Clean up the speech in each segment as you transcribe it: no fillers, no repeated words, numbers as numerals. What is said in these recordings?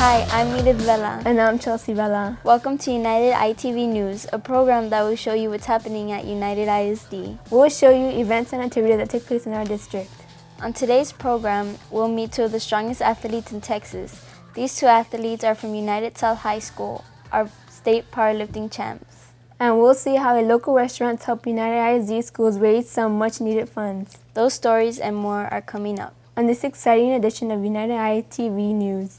Hi, I'm Edith Vela. And I'm Chelsea Vela. Welcome to United ITV News, a program that will show you what's happening at United ISD. We'll show you events and activities that take place in our district. On today's program, we'll meet two of the strongest athletes in Texas. These two athletes are from United South High School, our state powerlifting champs. And we'll see how a local restaurant helped United ISD schools raise some much-needed funds. Those stories and more are coming up on this exciting edition of United ITV News.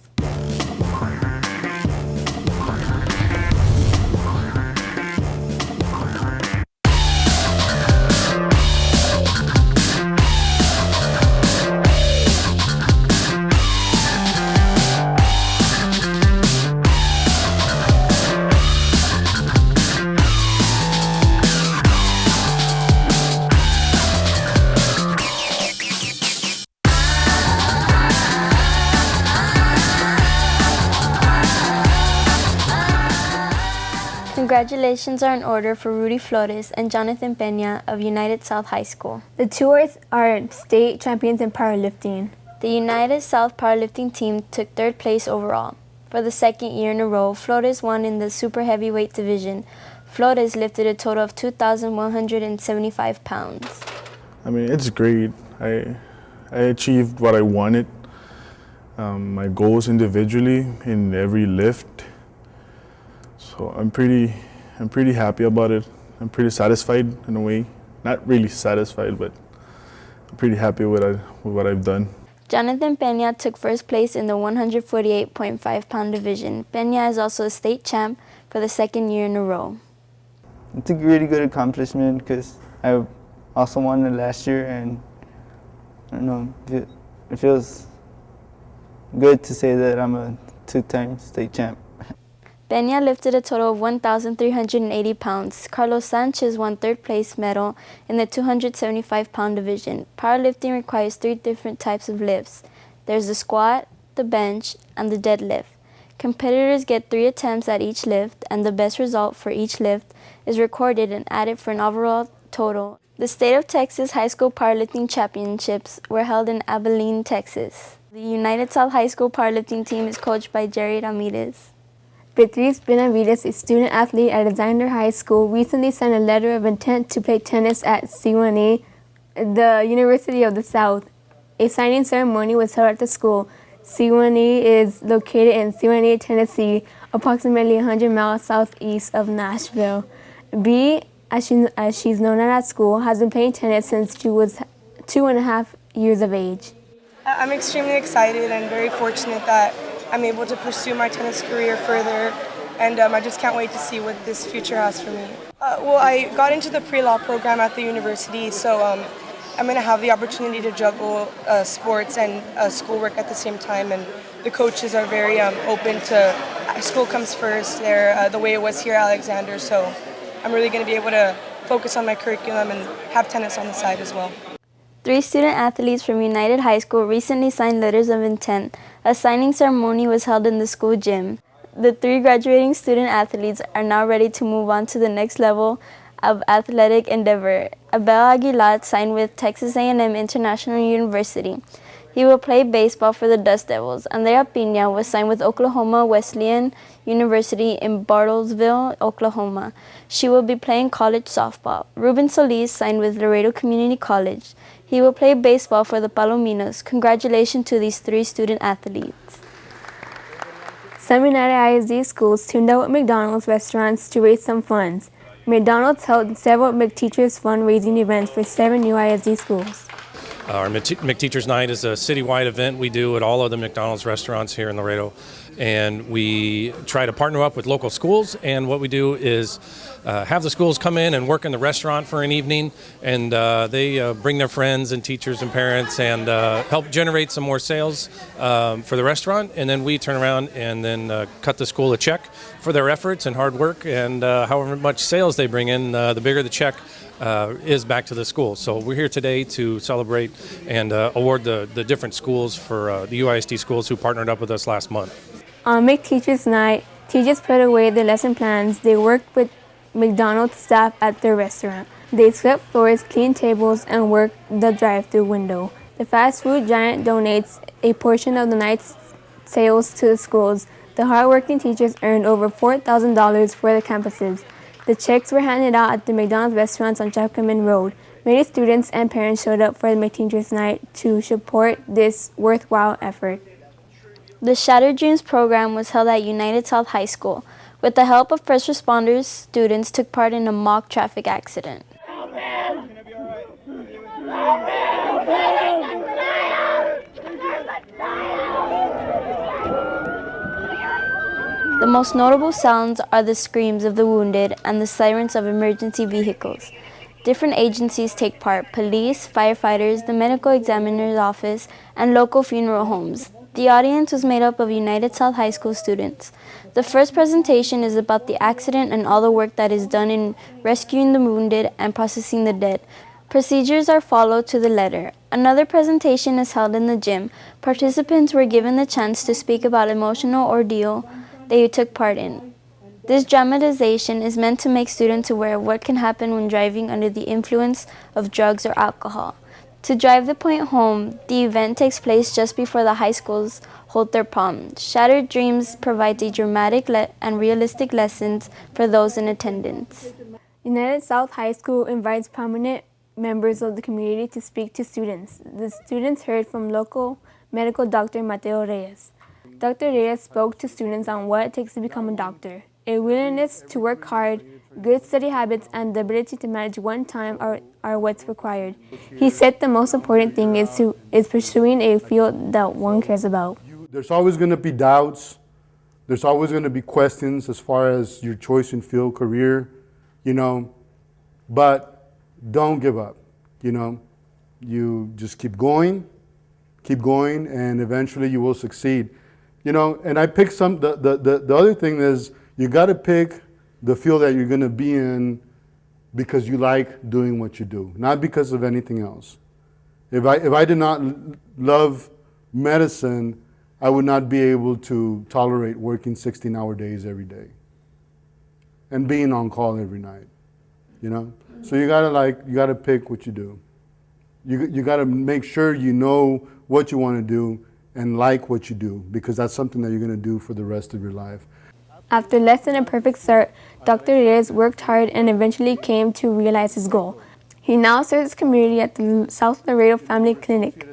Congratulations are in order for Rudy Flores and Jonathan Peña of United South High School. The two are state champions in powerlifting. The United South powerlifting team took third place overall. For the second year in a row, Flores won in the super heavyweight division. Flores lifted a total of 2,175 pounds. I mean, it's great. I achieved what I wanted. My goals individually in every lift. So I'm pretty happy about it. I'm pretty satisfied in a way. Not really satisfied, but I'm pretty happy with what I've done. Jonathan Peña took first place in the 148.5 pound division. Peña is also a state champ for the second year in a row. It's a really good accomplishment because I also won it last year, and I don't know, it feels good to say that I'm a two-time state champ. Peña lifted a total of 1,380 pounds. Carlos Sanchez won third place medal in the 275-pound division. Powerlifting requires three different types of lifts. There's the squat, the bench, and the deadlift. Competitors get 3 attempts at each lift, and the best result for each lift is recorded and added for an overall total. The State of Texas High School Powerlifting Championships were held in Abilene, Texas. The United South High School powerlifting team is coached by Jerry Ramirez. Beatriz Benavides, a student athlete at Alexander High School, recently signed a letter of intent to play tennis at C1A, the University of the South. A signing ceremony was held at the school. C1A is located in C1A, Tennessee, approximately 100 miles southeast of Nashville. B, as she's known at school, has been playing tennis since she was 2.5 years of age. I'm extremely excited and very fortunate that I'm able to pursue my tennis career further, and I just can't wait to see what this future has for me. Well, I got into the pre-law program at the university, so I'm going to have the opportunity to juggle sports and schoolwork at the same time, and the coaches are very open to school comes first there, the way it was here at Alexander, so I'm really going to be able to focus on my curriculum and have tennis on the side as well. 3 student athletes from United High School recently signed letters of intent. A signing ceremony was held in the school gym. The 3 graduating student athletes are now ready to move on to the next level of athletic endeavor. Abel Aguilar signed with Texas A&M International University. He will play baseball for the Dust Devils. Andrea Pina was signed with Oklahoma Wesleyan University in Bartlesville, Oklahoma. She will be playing college softball. Ruben Solis signed with Laredo Community College. He will play baseball for the Palominos. Congratulations to these 3 student athletes. Some United ISD schools teamed up with McDonald's restaurants to raise some funds. McDonald's held several McTeachers fundraising events for 7 new ISD schools. Our McTeachers Night is a citywide event we do at all of the McDonald's restaurants here in Laredo. And we try to partner up with local schools, and what we do is have the schools come in and work in the restaurant for an evening, and they bring their friends and teachers and parents and help generate some more sales for the restaurant, and then we turn around and then cut the school a check for their efforts and hard work, and however much sales they bring in, the bigger the check is back to the school. So we're here today to celebrate and award the different schools for the UISD schools who partnered up with us last month. On McTeachers Night, teachers put away their lesson plans. They worked with McDonald's staff at their restaurant. They swept floors, cleaned tables, and worked the drive-thru window. The fast food giant donates a portion of the night's sales to the schools. The hardworking teachers earned over $4,000 for the campuses. The checks were handed out at the McDonald's restaurants on Chapman Road. Many students and parents showed up for the McTeachers Night to support this worthwhile effort. The Shattered Dreams program was held at United South High School. With the help of first responders, students took part in a mock traffic accident. The most notable sounds are the screams of the wounded and the sirens of emergency vehicles. Different agencies take part: police, firefighters, the medical examiner's office, and local funeral homes. The audience was made up of United South High School students. The first presentation is about the accident and all the work that is done in rescuing the wounded and processing the dead. Procedures are followed to the letter. Another presentation is held in the gym. Participants were given the chance to speak about emotional ordeal they took part in. This dramatization is meant to make students aware of what can happen when driving under the influence of drugs or alcohol. To drive the point home, the event takes place just before the high schools hold their prom. Shattered Dreams provides a dramatic and realistic lessons for those in attendance. United South High School invites prominent members of the community to speak to students. The students heard from local medical doctor Mateo Reyes. Dr. Reyes spoke to students on what it takes to become a doctor. A willingness to work hard, good study habits, and the ability to manage one time are what's required. He said the most important thing is pursuing a field that one cares about. There's always going to be doubts. There's always going to be questions as far as your choice in field, career, but don't give up, You just keep going, and eventually you will succeed. And I picked the other thing is you got to pick the field that you're going to be in because you like doing what you do, not because of anything else. If I did not love medicine, I would not be able to tolerate working 16-hour days every day and being on call every night, So you gotta pick what you do. You gotta make sure you know what you want to do and like what you do, because that's something that you're going to do for the rest of your life. After less than a perfect start, Dr. Reyes worked hard and eventually came to realize his goal. He now serves his community at the South Laredo Family Clinic.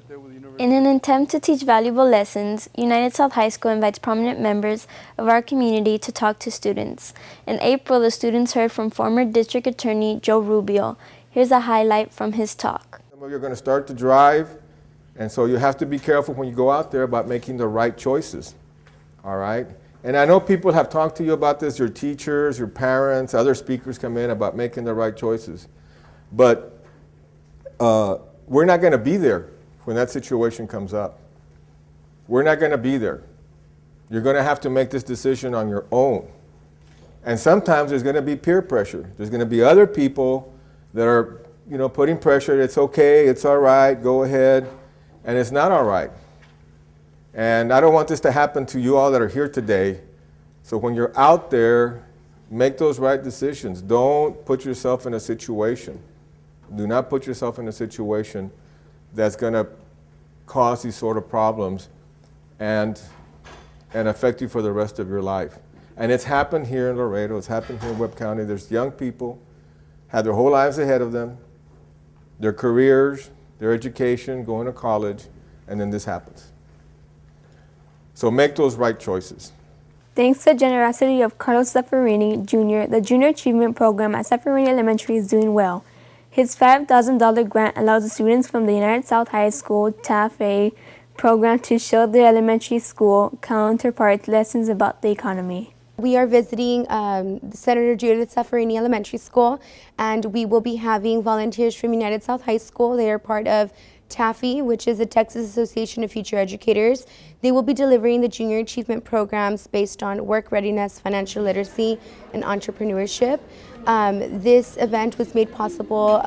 In an attempt to teach valuable lessons, United South High School invites prominent members of our community to talk to students. In April, the students heard from former District Attorney Joe Rubio. Here's a highlight from his talk. Some of you are going to start to drive, and so you have to be careful when you go out there about making the right choices, all right? And I know people have talked to you about this, your teachers, your parents, other speakers come in about making the right choices. But we're not going to be there when that situation comes up. We're not going to be there. You're going to have to make this decision on your own. And sometimes there's going to be peer pressure. There's going to be other people that are, putting pressure. It's okay, it's all right, go ahead. And it's not all right. And I don't want this to happen to you all that are here today. So when you're out there, make those right decisions. Don't put yourself in a situation. Do not put yourself in a situation that's going to cause these sort of problems and affect you for the rest of your life. And it's happened here in Laredo. It's happened here in Webb County. There's young people, had their whole lives ahead of them, their careers, their education, going to college, and then this happens. So make those right choices. Thanks to the generosity of Carlos Zaffarini Jr., the Junior Achievement Program at Zaffarini Elementary is doing well. His $5,000 grant allows the students from the United South High School TAFE program to show their elementary school counterparts lessons about the economy. We are visiting Senator Judith Zaffarini Elementary School, and we will be having volunteers from United South High School. They are part of TAFE, which is the Texas Association of Future Educators. They will be delivering the Junior Achievement Programs based on work readiness, financial literacy, and entrepreneurship. This event was made possible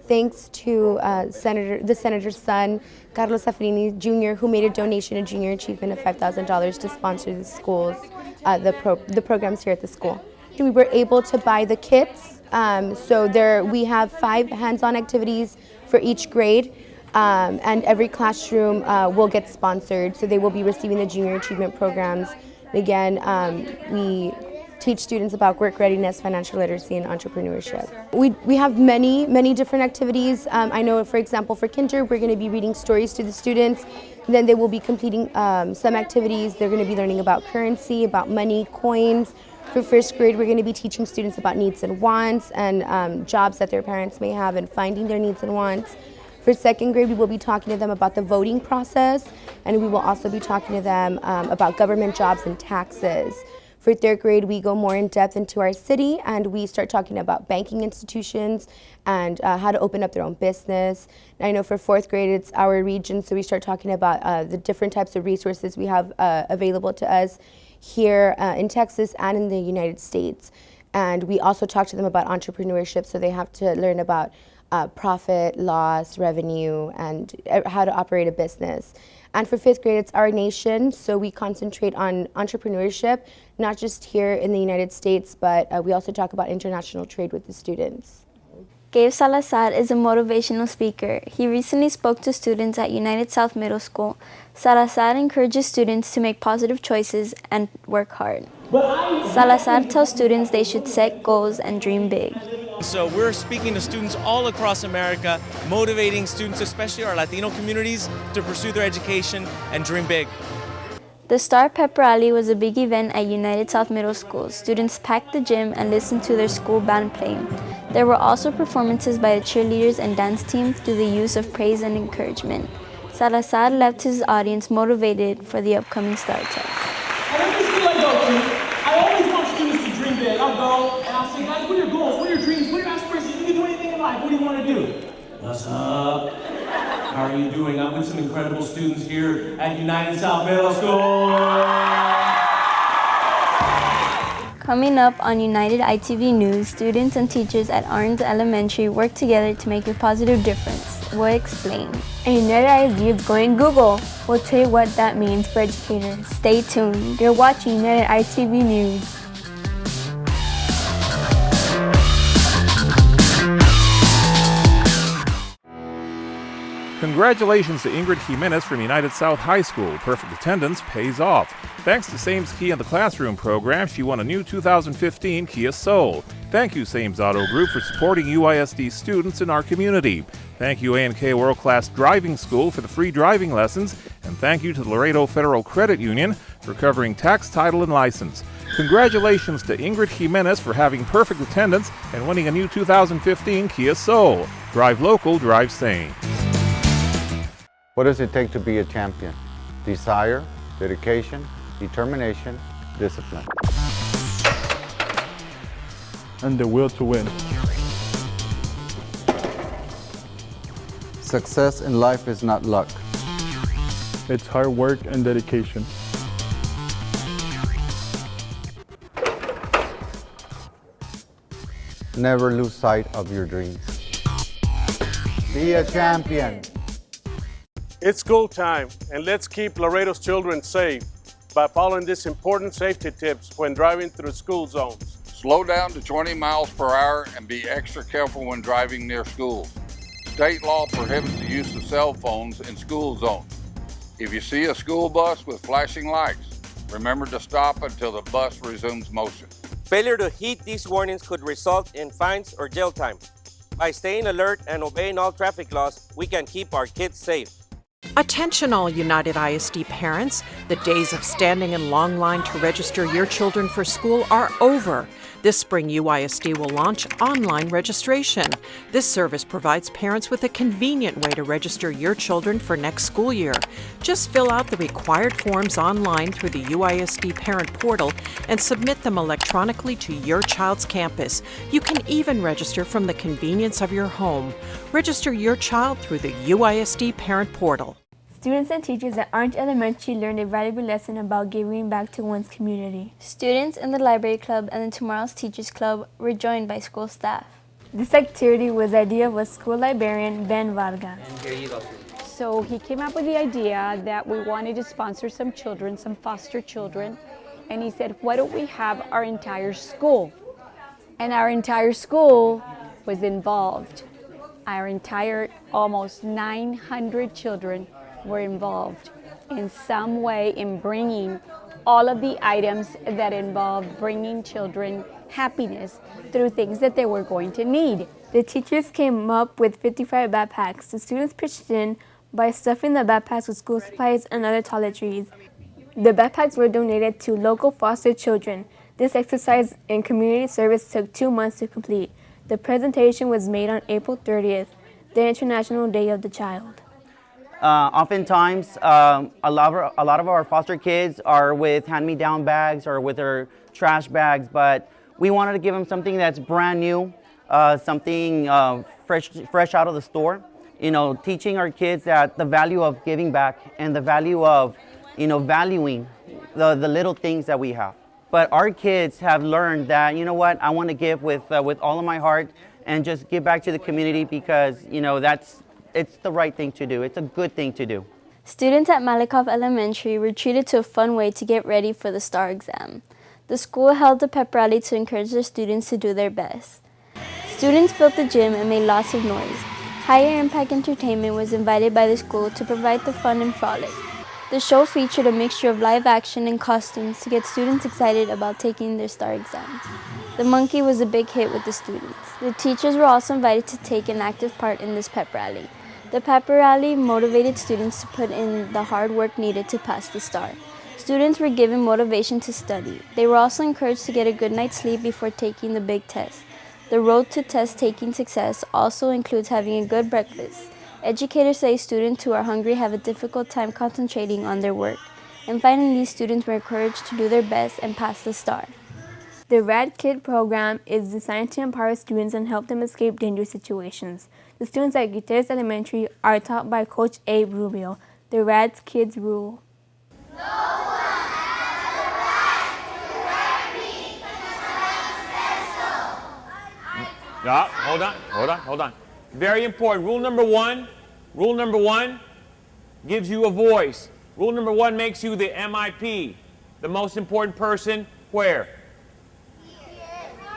thanks to the Senator's son, Carlos Zaffarini Jr., who made a donation to Junior Achievement of $5,000 to sponsor the schools, the programs here at the school. We were able to buy the kits, so we have 5 hands-on activities for each grade. And every classroom will get sponsored, so they will be receiving the junior achievement programs. Again, we teach students about work readiness, financial literacy, and entrepreneurship. We have many different activities. I know, for example, for kinder, we're going to be reading stories to the students. Then they will be completing some activities. They're going to be learning about currency, about money, coins. For first grade, we're going to be teaching students about needs and wants and jobs that their parents may have and finding their needs and wants. For second grade, we will be talking to them about the voting process, and we will also be talking to them about government jobs and taxes. For third grade, we go more in depth into our city, and we start talking about banking institutions and how to open up their own business. And I know for fourth grade, it's our region, so we start talking about the different types of resources we have available to us here in Texas and in the United States. And we also talk to them about entrepreneurship, so they have to learn about profit, loss, revenue, and how to operate a business. And for fifth grade, it's our nation, so we concentrate on entrepreneurship, not just here in the United States, but we also talk about international trade with the students. Gabe Salazar is a motivational speaker. He recently spoke to students at United South Middle School. Salazar encourages students to make positive choices and work hard. Salazar tells students they should set goals and dream big. So we're speaking to students all across America, motivating students, especially our Latino communities, to pursue their education and dream big. The Star Pep Rally was a big event at United South Middle School. Students packed the gym and listened to their school band playing. There were also performances by the cheerleaders and dance team through the use of praise and encouragement. Salazar left his audience motivated for the upcoming STAR test. At every school I go to, I always want students to dream big. I'll go and I'll say, guys, what are your goals? What are your dreams? What are your aspirations? You can do anything in life. What do you want to do? What's up? How are you doing? I'm with some incredible students here at United South Middle School. Coming up on United ITV News, students and teachers at Orange Elementary work together to make a positive difference. We'll explain. And United ISD is going Google. We'll tell you what that means for educators. Stay tuned. You're watching United ITV News. Congratulations to Ingrid Jimenez from United South High School. Perfect attendance pays off. Thanks to Sames Key and the Classroom program, she won a new 2015 Kia Soul. Thank you, Sames Auto Group, for supporting UISD students in our community. Thank you, A&K World Class Driving School, for the free driving lessons. And thank you to the Laredo Federal Credit Union for covering tax, title, and license. Congratulations to Ingrid Jimenez for having perfect attendance and winning a new 2015 Kia Soul. Drive local, drive sane. What does it take to be a champion? Desire, dedication, determination, discipline. And the will to win. Success in life is not luck. It's hard work and dedication. Never lose sight of your dreams. Be a champion. It's school time, and let's keep Laredo's children safe by following these important safety tips when driving through school zones. Slow down to 20 miles per hour and be extra careful when driving near schools. State law prohibits the use of cell phones in school zones. If you see a school bus with flashing lights, remember to stop until the bus resumes motion. Failure to heed these warnings could result in fines or jail time. By staying alert and obeying all traffic laws, we can keep our kids safe. Attention all United ISD parents, the days of standing in long line to register your children for school are over. This spring, UISD will launch online registration. This service provides parents with a convenient way to register your children for next school year. Just fill out the required forms online through the UISD parent portal and submit them electronically to your child's campus. You can even register from the convenience of your home. Register your child through the UISD parent portal. Students and teachers at Orange Elementary learned a valuable lesson about giving back to one's community. Students in the Library Club and the Tomorrow's Teachers Club were joined by school staff. This activity was the idea of a school librarian, Ben Vargas. So he came up with the idea that we wanted to sponsor some children, some foster children, and he said, why don't we have our entire school? And our entire school was involved. our entire almost 900 children were involved in some way in bringing all of the items that involved bringing children happiness through things that they were going to need. The teachers came up with 55 backpacks. The students pitched in by stuffing the backpacks with school supplies and other toiletries. The backpacks were donated to local foster children. This exercise in community service took 2 months to complete. The presentation was made on April 30th, the International Day of the Child. Oftentimes, a lot of our foster kids are with hand-me-down bags or with their trash bags, but we wanted to give them something that's brand new, something fresh out of the store. You know, teaching our kids that the value of giving back and the value of, valuing the little things that we have. But our kids have learned that, you know what, I want to give with all of my heart and just give back to the community because, it's the right thing to do. It's a good thing to do. Students at Malakoff Elementary were treated to a fun way to get ready for the STAR exam. The school held a pep rally to encourage their students to do their best. Students filled the gym and made lots of noise. Higher Impact Entertainment was invited by the school to provide the fun and frolic. The show featured a mixture of live action and costumes to get students excited about taking their STAR exams. The monkey was a big hit with the students. The teachers were also invited to take an active part in this pep rally. The pep rally motivated students to put in the hard work needed to pass the STAR. Students were given motivation to study. They were also encouraged to get a good night's sleep before taking the big test. The road to test-taking success also includes having a good breakfast. Educators say students who are hungry have a difficult time concentrating on their work. And finally, these students were encouraged to do their best and pass the STAR. The RAD Kid program is designed to empower students and help them escape dangerous situations. The students at Gutierrez Elementary are taught by Coach Abe Rubio. The RAD Kids rule. Hold on. Very important. Rule number one gives you a voice. Rule number one makes you the MIP, the most important person. Where?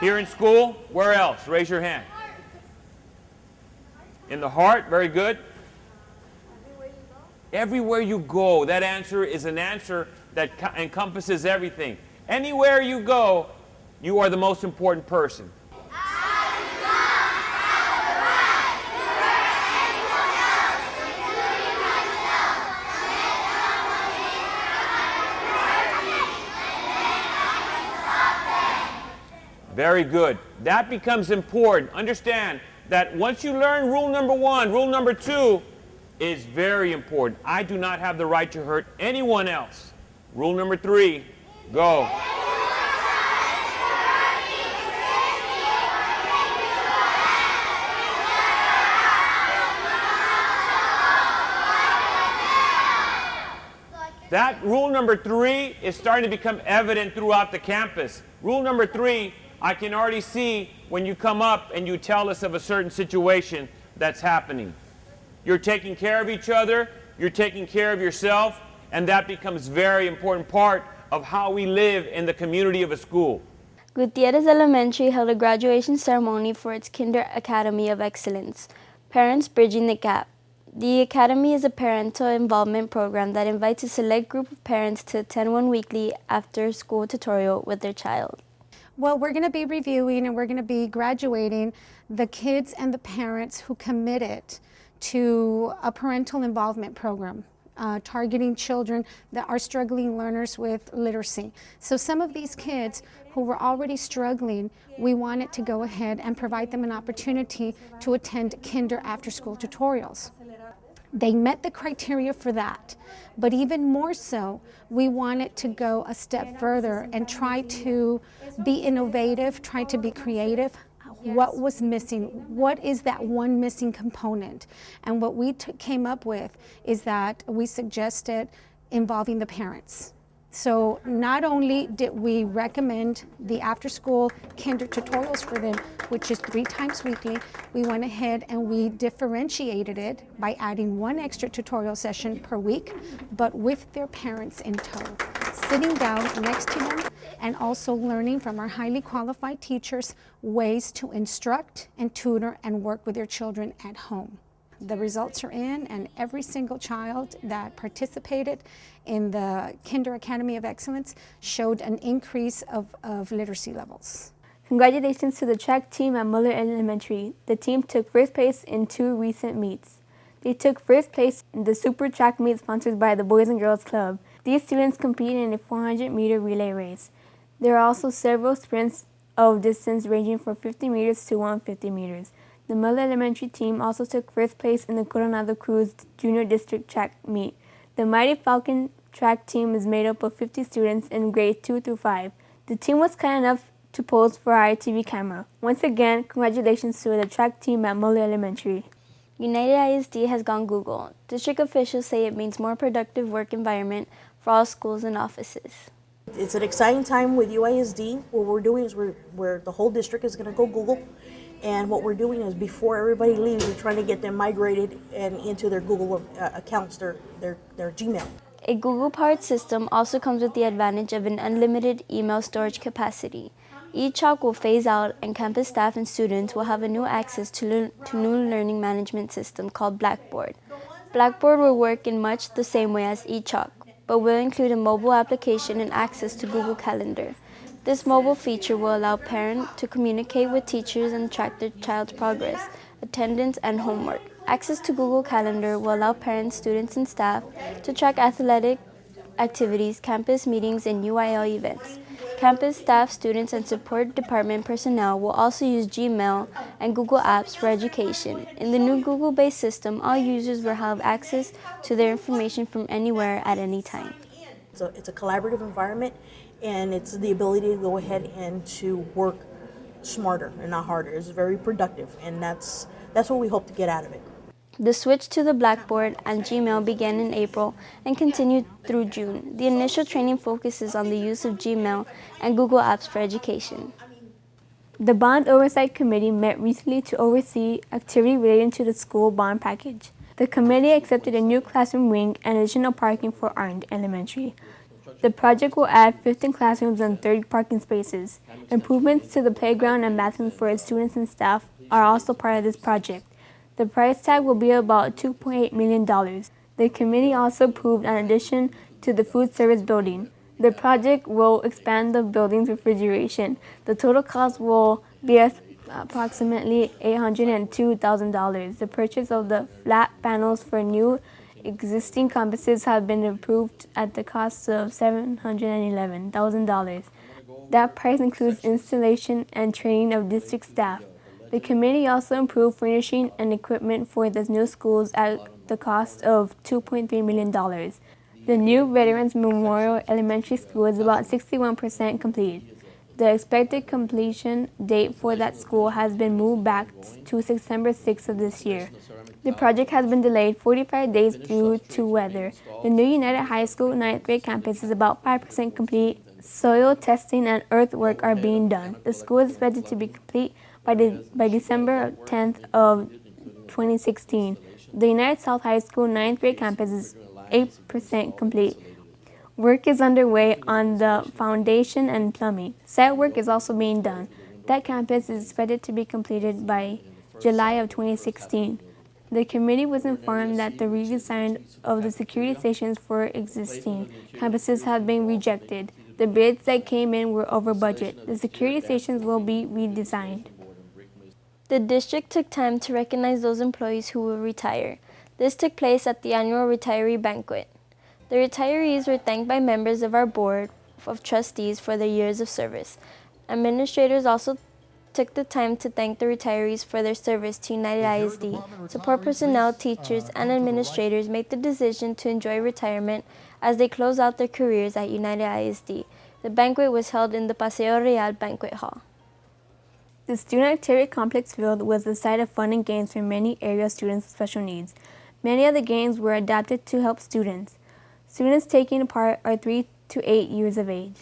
Here in school? Where else? Raise your hand. In the heart? Very good. Everywhere you go. That answer is an answer that encompasses everything. Anywhere you go, you are the most important person. Very good. That becomes important. Understand that once you learn rule number one, rule number two is very important. I do not have the right to hurt anyone else. Rule number three, go. That rule number three is starting to become evident throughout the campus. Rule number three, I can already see when you come up and you tell us of a certain situation that's happening. You're taking care of each other, you're taking care of yourself, and that becomes a very important part of how we live in the community of a school. Gutierrez Elementary held a graduation ceremony for its Kinder Academy of Excellence, Parents Bridging the Gap. The Academy is a parental involvement program that invites a select group of parents to attend one weekly after-school tutorial with their child. Well, we're going to be reviewing and we're going to be graduating the kids and the parents who committed to a parental involvement program targeting children that are struggling learners with literacy. So some of these kids who were already struggling, we wanted to go ahead and provide them an opportunity to attend Kinder after-school tutorials. They met the criteria for that, but even more so, we wanted to go a step further and try to be innovative, try to be creative. What was missing? What is that one missing component? And what we came up with is that we suggested involving the parents. So not only did we recommend the after-school Kinder tutorials for them, which is 3 times weekly, we went ahead and we differentiated it by adding 1 extra tutorial session per week, but with their parents in tow. sitting down next to them and also learning from our highly qualified teachers ways to instruct and tutor and work with your children at home. The results are in, and every single child that participated in the Kinder Academy of Excellence showed an increase of literacy levels. Congratulations to the track team at Muller Elementary. The team took first place in 2 recent meets. They took first place in the Super Track meet sponsored by the Boys and Girls Club. These students competed in a 400-meter relay race. There are also several sprints of distance ranging from 50 meters to 150 meters. The Muller Elementary team also took first place in the Coronado Cruz Junior District Track meet. The Mighty Falcon track team is made up of 50 students in grades 2 through 5. The team was kind enough to pose for our TV camera. Once again, congratulations to the track team at Muller Elementary. United ISD has gone Google. District officials say it means more productive work environment for all schools and offices. It's an exciting time with UISD. What we're doing is the whole district is going to go Google. And what we're doing is before everybody leaves, we're trying to get them migrated and into their Google accounts, their Gmail. A Google-powered system also comes with the advantage of an unlimited email storage capacity. eChalk will phase out, and campus staff and students will have a new access to new learning management system called Blackboard. Blackboard will work in much the same way as eChalk, but will include a mobile application and access to Google Calendar. This mobile feature will allow parents to communicate with teachers and track their child's progress, attendance, and homework. Access to Google Calendar will allow parents, students, and staff to track athletic activities, campus meetings, and UIL events. Campus staff, students, and support department personnel will also use Gmail and Google Apps for education. In the new Google-based system, all users will have access to their information from anywhere at any time. It's a collaborative environment, and it's the ability to go ahead and to work smarter and not harder. It's very productive, and that's what we hope to get out of it. The switch to the Blackboard and Gmail began in April and continued through June. The initial training focuses on the use of Gmail and Google Apps for education. The Bond Oversight Committee met recently to oversee activity relating to the school bond package. The committee accepted a new classroom wing and additional parking for Arndt Elementary. The project will add 15 classrooms and 30 parking spaces. Improvements to the playground and bathrooms for its students and staff are also part of this project. The price tag will be about $2.8 million. The committee also approved an addition to the food service building. The project will expand the building's refrigeration. The total cost will be approximately $802,000. The purchase of the flat panels for new existing campuses have been approved at the cost of $711,000. That price includes installation and training of district staff. The committee also approved furnishing and equipment for the new schools at the cost of $2.3 million. The new Veterans Memorial Elementary School is about 61% complete. The expected completion date for that school has been moved back to September 6th of this year. The project has been delayed 45 days due to weather. The new United High School 9th grade campus is about 5% complete. Soil testing and earthwork are being done. The school is expected to be complete by December 10th of 2016. The United South High School 9th grade campus is 8% complete. Work is underway on the foundation and plumbing. Site work is also being done. That campus is expected to be completed by July of 2016. The committee was informed that the redesign of the security stations for existing campuses have been rejected. The bids that came in were over budget. The security stations will be redesigned. The district took time to recognize those employees who will retire. This took place at the annual retiree banquet. The retirees were thanked by members of our board of trustees for their years of service. Administrators also took the time to thank the retirees for their service to United ISD. Support personnel, teachers, and administrators make the decision to enjoy retirement as they close out their careers at United ISD. The banquet was held in the Paseo Real Banquet Hall. The Student Activity Complex Field was the site of fun and games for many area students with special needs. Many of the games were adapted to help students. Students taking part are 3 to 8 years of age.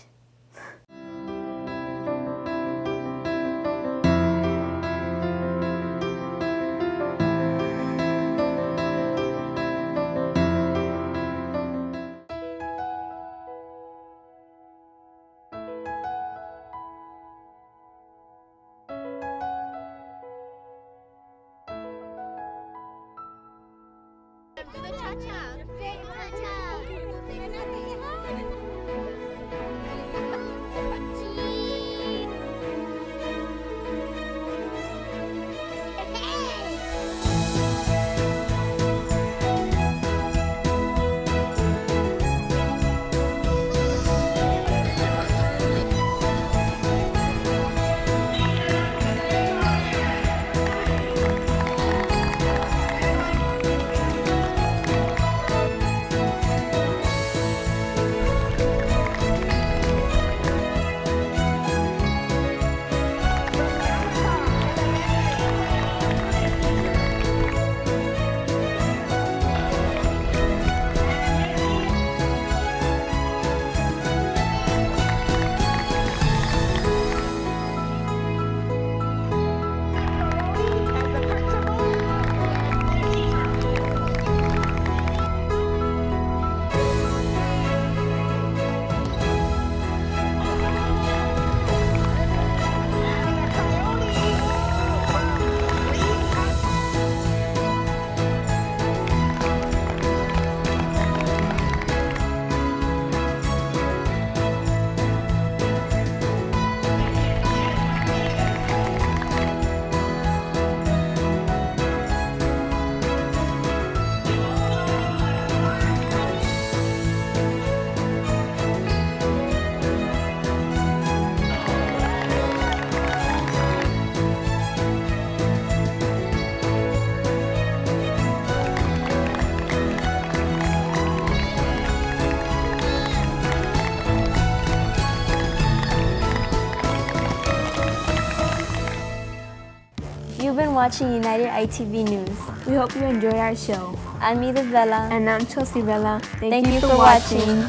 You've been watching United ITV News. We hope you enjoyed our show. I'm Edith Vela. And I'm Chelsea Vela. Thank you for watching.